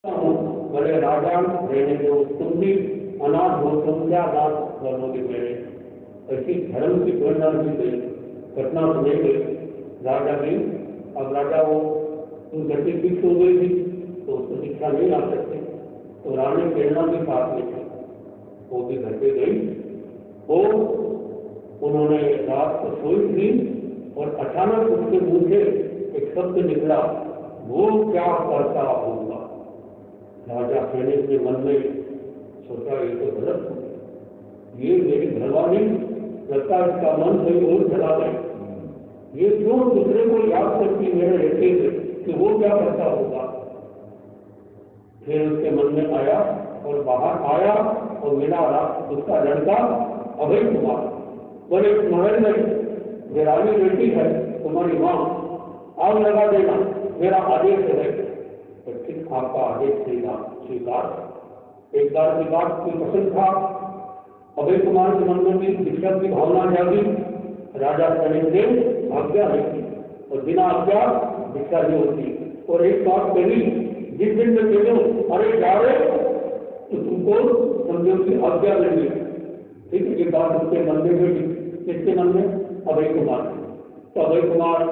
बड़े राजा रहने दो, तुम भी अनाथ हो, तुम क्या अनाथ बनोगे मेरे। ऐसी धर्म की प्रेरणा भी गई, घटना सुनी गई राजा की। अब राजा वो गति फिक्स हो गई थी तो उसको शिक्षा नहीं आ सकती, तो रानी प्रेरणा भी साथ में थी, वो भी घर पे गई। वो उन्होंने रात को सोई थी और अचानक उसके मुंह से एक शब्द निकला, वो क्या करता होगा। राजा कहने के मन में सोचा ये तो गलत हो, ये मेरी घरवाली लगता है इसका मन कहीं और चला गया, ये क्यों दूसरे को याद करती मेरे रहते हुए कि वो क्या करता होगा। फिर उसके मन में आया और बाहर आया और मेरा उसका लड़का अभय कुमार बड़े महल में गिरानी बेटी है, तुम्हारी माँ आग लगा देना मेरा आदेश है। तो ठीक आपका आदेश स्वीकार। एक बार की बात कोई पसंद था, अभय कुमार के मन में भी शिक्षक की भावना जागी। राजा सैनिक ने आज्ञा नहीं और बिना आज्ञा दीक्षा नहीं होती। और एक बात कही, जिस दिन में कहूँ अरे जा रहे तो तुमको समझो की आज्ञा लेंगे। ठीक है, ये बात उसके मन में बैठी। किसके मन में? अभय कुमार। तो अभय कुमार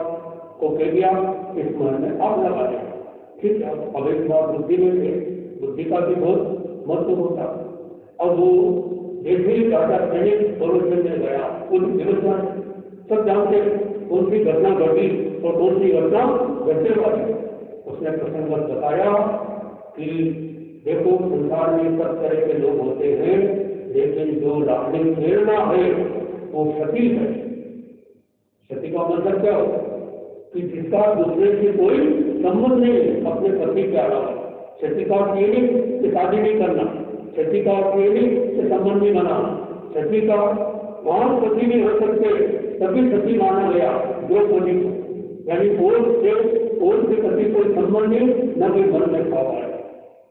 को कह दिया इस महल में आग लगा दिया। ठीक है, अभय कुमार बुद्धि में थे, बुद्धि का भी बहुत महत्व होता। अब वो जैसे ही राजा सैनिक प्रवचन में गया, उन व्यवस्था सब जानते कौन सी घटना घटी और कौन सी घटना घटने वाली। उसने प्रसंग बताया कि देखो संसार में सब तरह के लोग होते हैं, लेकिन जो रावणी प्रेरणा है वो सती है। सती का मतलब क्या हो कि जिसका दूसरे से कोई संबंध नहीं अपने पति के अलावा। सती का अर्थ ये नहीं कि शादी नहीं करना, सती का अर्थ ये नहीं कि संबंध नहीं बनाना। सती का वहां पति नहीं हो सकते, तभी सती माना गया द्रौपदी को, यानी और से पति कोई संबंध नहीं, न कोई मन में भाव है।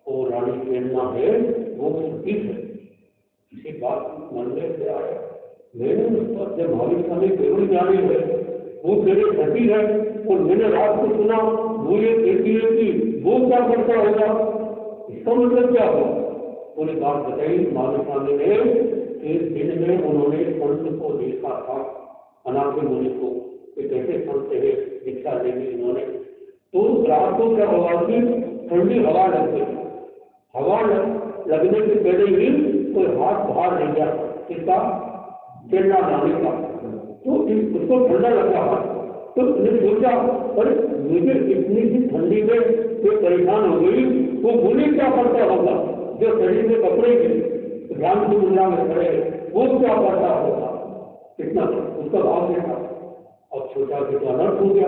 और रानी प्रेरणा है वो सती है। किसी बात मन में से आया, मैंने उस पर जब भविष्य में केवल जानी है वो मेरे सती है और मैंने रात को सुना वो ये कहती है कि वो क्या करता होगा, इसका मतलब क्या होगा। पूरी बात बताई महाविष्णु ने। इस दिन में उन्होंने संत को देखा था, अनाथ मुनि को, कि कैसे संत है दीक्षा लेंगे इन्होंने। तो रात को क्या हुआ कि ठंडी हवा लग गई। हवा लगने से पहले ही कोई हाथ बाहर नहीं गया, इसका प्रेरणा लाने का, तो उसको ठंडा लगा हाथ। तो उसने सोचा पर मुझे इतनी सी ठंडी में कोई परेशान हो गई, वो मुनि क्या करता होगा जो शरीर में कपड़े की ध्यान से मुद्रा में खड़े, वो क्या करता होगा। कितना उसका भाव देखा। अब सोचा कि तो अनर्थ हो गया,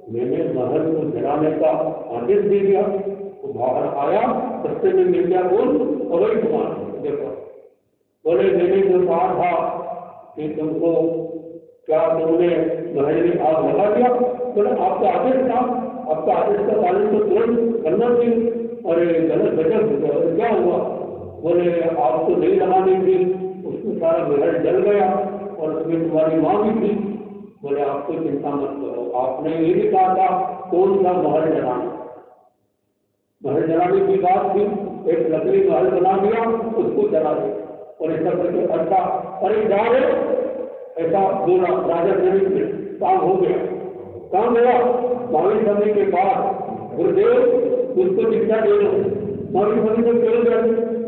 मैंने महल को जलाने का आदेश दे दिया। तो बाहर आया, रस्ते में मिल गया कौन? अभय कुमार। देखो बोले मैंने जो कहा था कि तुमको क्या तुमने महल में आग लगा दिया? बोले आपका आदेश था, आपका आदेश का पालन तो तुरंत करना चाहिए। अरे गलत गजब हो गया, क्या हुआ? बोले आप तो नहीं लगाने थी, उसमें सारा महल जल गया और उसमें तुम्हारी माँ भी थी। बोले आपको चिंता मत करो, आपने ये भी कहा था कौन सा महल जलाना। महल जलाने की बात थी, एक लकड़ी महल बना दिया, उसको जला दिया और ऐसा करके अच्छा अरे जा रहे ऐसा बोला राजा जनक ने। काम हो गया, काम हुआ। मावी समय के बाद गुरुदेव उसको शिक्षा दे दो। मावी समय को केवल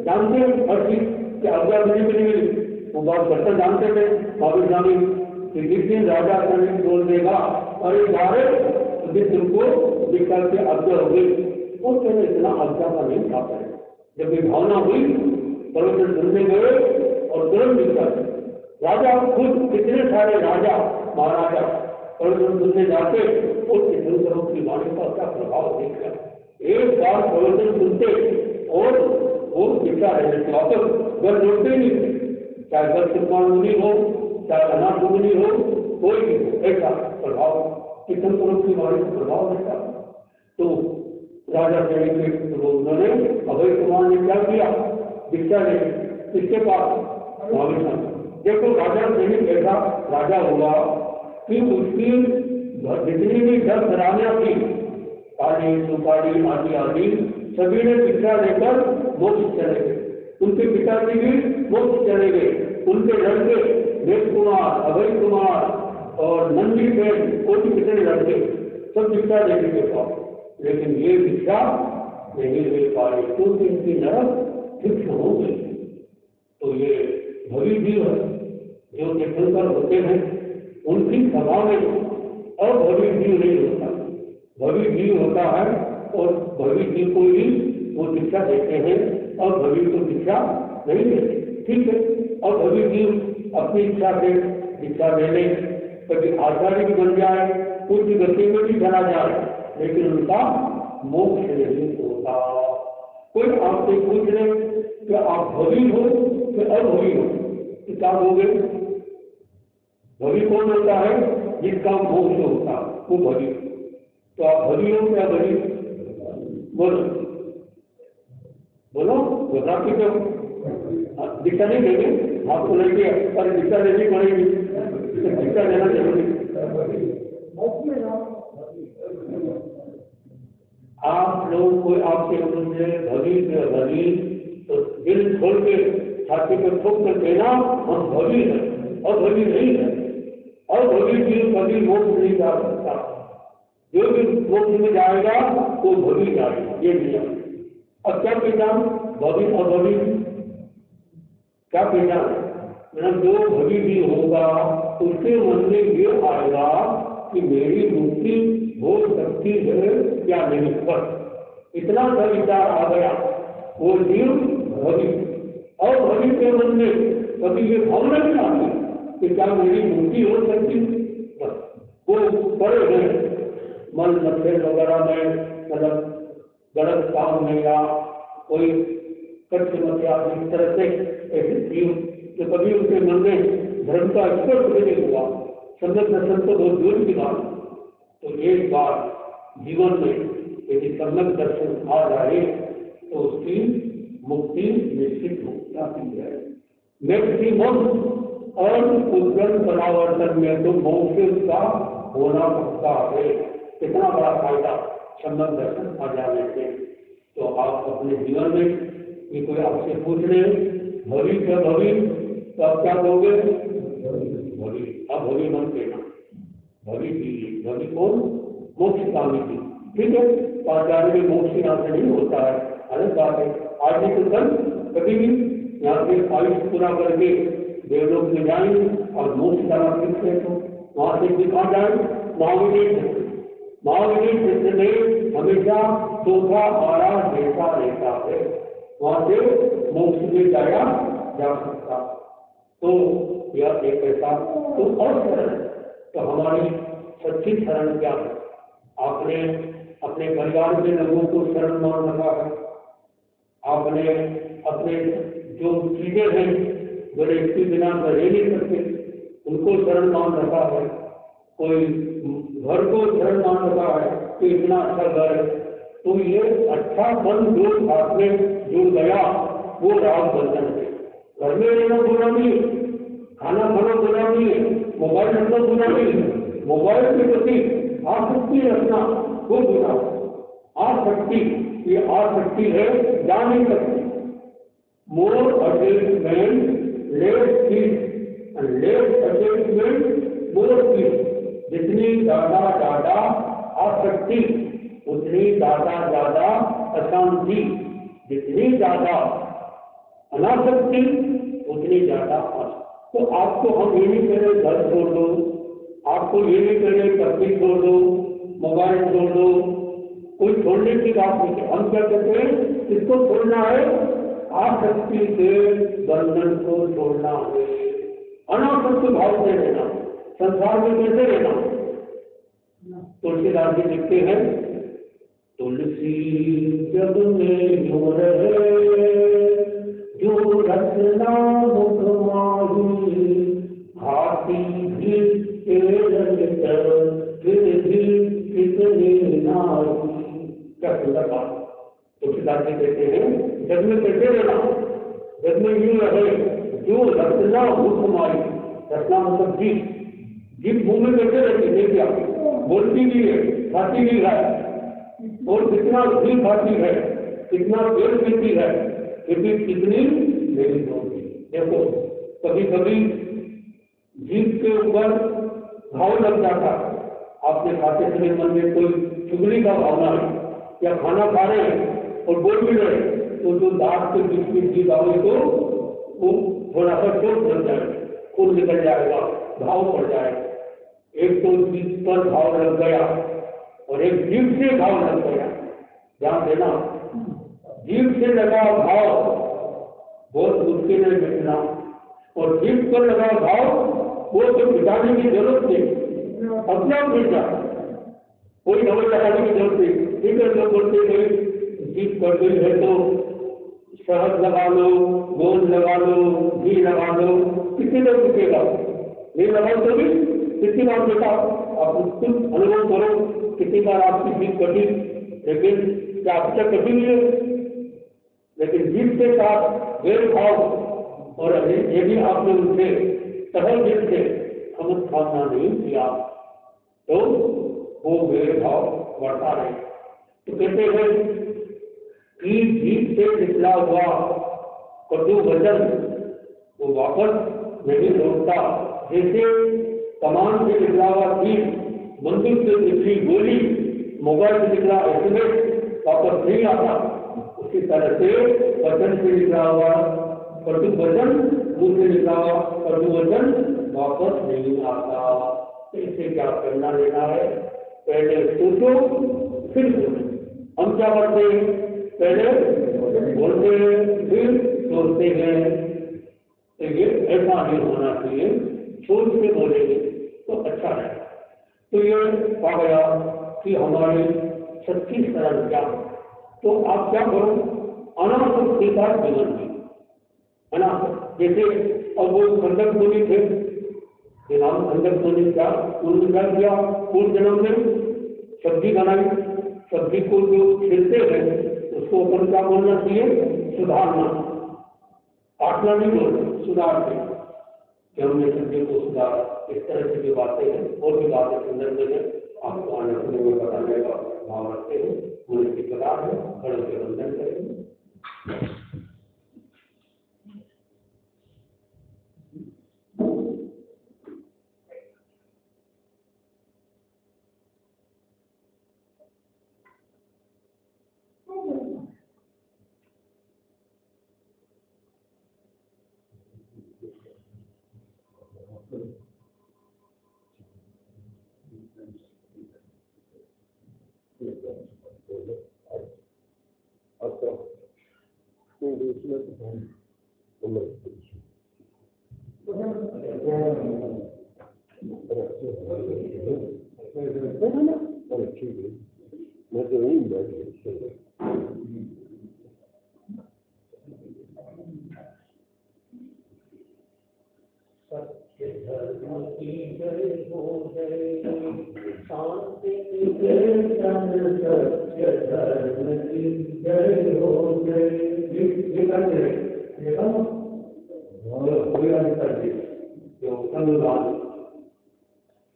जानते हर चीज कि आज्ञा मिली कि नहीं मिली, वो बात बच्चा जानते थे मावी स्वामी कि जिस दिन राजा जनक बोल देगा अरे जा रहे उस दिन तुमको दीक्षा की आज्ञा हो गई। वो कहने इतना आज्ञा का नहीं था। जब ये भावना हुई प्रवचन सुनने गए और तुरंत दीक्षा। राजा खुद कितने सारे राजा महाराजा प्रवचन सुनने जाते और किशोरों की वाणी का क्या प्रभाव देखा। एक बार प्रवचन सुनते और वो दीक्षा रहने से वापस घर लौटते नहीं थे, चाहे घर सुखमान मुनि हो, चाहे अनाथ मुनि हो, कोई भी हो, ऐसा प्रभाव किशोरों की वाणी का प्रभाव देखा। तो राजा सैनिक उन्होंने अभय कुमार ने क्या किया? दीक्षा ले किसके पास? महाविष्णु। देखो राजा सैनिक ऐसा राजा हुआ कि उसकी जितनी भी घर घरानियां थी, काली सुपारी आदि आदि सभी ने भिक्षा लेकर मोक्ष चले गए। उनके पिताजी भी मोक्ष चले गए। उनके लड़के वेद कुमार, अभय कुमार और नंदी बेन को भी कितने लड़के सब भिक्षा लेने के पास, लेकिन ये भिक्षा नहीं ले पाए क्योंकि इनकी नरक शिक्षा हो गई। तो ये भवि जीव है जो तीर्थंकर होते हैं, उनकी सभा में अभवि जीव नहीं होता, भवि जीव होता है और भवि जीव को ही वो शिक्षा देते हैं और भवि को शिक्षा नहीं देते। ठीक है, और भवि जीव अपनी इच्छा से शिक्षा ले ले, कभी आचार्य भी बन जाए, कुछ गति में भी चला जाए, लेकिन उनका मोक्ष नहीं होता। कोई आपसे पूछ ले कि आप भवि हो कि अभवि हो, तो क्या होगे? भवि कौन होता है? जिसका मोक्ष होता वो भवि। तो आप भवि हो क्या भवि? बोलो बोलो, घबराते क्यों? दिशा नहीं देंगे आपको, लेके पर दिशा लेनी पड़ेगी, दिशा लेना जरूरी। आप लोग कोई आपसे पूछे भवि से भवि, तो दिल खोल के छाती पर ठोक कर देना हम भवि है और भवि नहीं है। और भवि जीव कभी मोक्ष नहीं जा सकता, जो भी मोक्ष में जाएगा वो भवि जाएगा, ये नियम। अब क्या पहचान भवि अभवि? क्या पहचान? मतलब जो भवि भी होगा उसके मन में ये आएगा कि मेरी मुक्ति हो सकती है क्या नहीं, पर इतना सा विचार आ गया, वो जीव भवि। और भवि के मन में कभी ये भावना नहीं आती कि क्या मेरी मुक्ति हो सकती, वो बड़े हैं मन मच्छर वगैरह में, मतलब गलत काम में या कोई कच्छ मध्या इस तरह से ऐसे जीव तो कभी उनके मन में धर्म का स्पर्श नहीं हुआ, सम्यक दर्शन तो बहुत दूर की बात। तो एक बार जीवन में यदि सम्यक दर्शन आ जाए तो उसकी मुक्ति निश्चित हो जाती है। मैक्सिमम और उज्जवल परावर्तन में तो मोक्ष का होना पड़ता है। कितना बड़ा फायदा सम्यक दर्शन आ जाने से। तो आप अपने जीवन में ये कोई आपसे पूछ रहे भवि क्या भवि, तो आप क्या कहोगे? भवि। अब भवि मन कहना, भवि की भवि कौन? मोक्ष कामी की। ठीक है, तो आचार्य में मोक्ष यहाँ से नहीं होता है, अलग बात है। आज नहीं तो कल कभी भी यहाँ से आयुष पूरा करके देवलोक में जाएंगे और मोक्ष का फिक्स है, तो वहां से भी कहाँ जाए? महाविदेश क्षेत्र। महाविदेश क्षेत्र में हमेशा चौथा आरा देता रहता है, वहां से मोक्ष में जाया जा सकता। तो यह एक ऐसा तो और शरण। तो हमारी सच्ची शरण क्या है? आपने अपने परिवार के लोगों को शरण मान रखा है, आपने अपने जो चीजें हैं बड़े इसके बिना रह नहीं सकते उनको शरण मान रखा है, कोई घर को शरण मान रखा है तो इतना अच्छा घर है, तो ये अच्छा मन जो साथ में जुड़ गया वो राग बंधन है। घर में रहना बुरा नहीं है, खाना खाना बुरा नहीं है, मोबाइल रखना बुरा नहीं है, मोबाइल के प्रति आसक्ति रखना वो बुरा। आसक्ति ये आसक्ति है जा नहीं सकती। More attachment less peace and less attachment more peace. जितनी ज्यादा आसक्ति उतनी ज्यादा अशांति, जितनी ज्यादा अनासक्ति उतनी ज्यादा आसक्ति। तो आपको हम ये नहीं कह रहे घर छोड़ दो, आपको ये नहीं कह रहे पत्नी छोड़ दो, मोबाइल छोड़ दो, कोई छोड़ने की बात नहीं। हम क्या कहते हैं? इसको छोड़ना है, आसक्ति से बंधन को छोड़ना है, अनासक्त भाव से रहना, संसार में कैसे रहना। तुलसीदास जी लिखते हैं, तुलसी जब में जो रहे जो रचना मुख माही, हाथी भी फिर भी कितनी नारी। क्या सुंदर बात। तुलसीदास जी कहते हैं जग में कैसे रहना? जग में यूं रहे जो रचना मुख माही। रचना मतलब जीव मुंह में कैसे रहती? नहीं क्या बोलती भी है, खाती भी है, और जितना भी खाती है कितना तेल पीती है, फिर कितनी नहीं होगी। देखो कभी कभी जीभ के ऊपर घाव लग जाता, आपने खाते समय मन में कोई चुगली का भावना है, या खाना खा रहे हैं और बोल भी रहे, तो जो दांत के बीच में जीभ आवे तो वो थोड़ा सा चोट लग जाए, खून निकल जाएगा, घाव पड़ जाएगा। एक तो जीभ पर घाव लग गया और एक जीभ से घाव लग गया। ध्यान देना, जीभ से लगा घाव बहुत मुश्किल है मिटना, और जीभ पर लगा घाव वो तो मिटाने की जरूरत नहीं, अपने आप मिट जाता, कोई दवाई लगाने की जरूरत नहीं। ठीक है, लोग बोलते हैं जीभ कट गई है तो शहद लगा लो, गोंद लगा लो, घी लगा लो, किसी लोग रुकेगा नहीं, लगाओ तो भी कितनी बार बेटा आप खुद अनुभव करो, कितनी बार आपकी जीभ कटी, लेकिन क्या अब तक कभी नहीं है। लेकिन जीभ के साथ भेदभाव और ये भी आपने उनसे सहल दिल से समझ सामना नहीं किया तो वो भेदभाव बढ़ता रहे। तो कहते हैं कि जीभ से निकला हुआ कटु वचन वो वापस नहीं लौटता। जैसे कमान से निकला हुआ तीर, बंदूक से निकली गोली, मोबाइल से निकला एसएमएस वापस नहीं आता, उसी तरह से वचन से निकला हुआ कटु वचन, मुंह से निकला हुआ कटु वचन वापस नहीं आता। इससे क्या करना लेना है, पहले सोचो फिर बोलो। हम क्या करते हैं, पहले बोलते हैं फिर सोचते हैं, तो ये ऐसा नहीं होना चाहिए, सोच के बोलेंगे तो अच्छा है। तो ये कहा गया कि हमारे 36 सरल क्या, तो आप क्या करो, अनासक्ति का जीवन जी, है ना। जैसे अब वो खंडक मुनि थे, नाम खंडक मुनि का, उन्होंने क्या किया, पूर्व जन्म में सब्जी बनाई, सब्जी को जो खिलते हैं उसको अपन क्या बोलना चाहिए, सुधारना, काटना नहीं बोलना, सुधारते कि हमने सब्जी को सुधारा। इस तरह की जो बातें हैं और भी बातें संदर्भ में आपको आने सुनने में बताने का भाव रखते हैं। मुझे की प्रकार है, खड़े के वंदन करेंगे। सत्य धर्म की जय हो जय, शांति निकेतन सत्य धर्म की जय हो जय।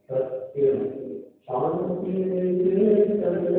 सत्य शांति निकेतन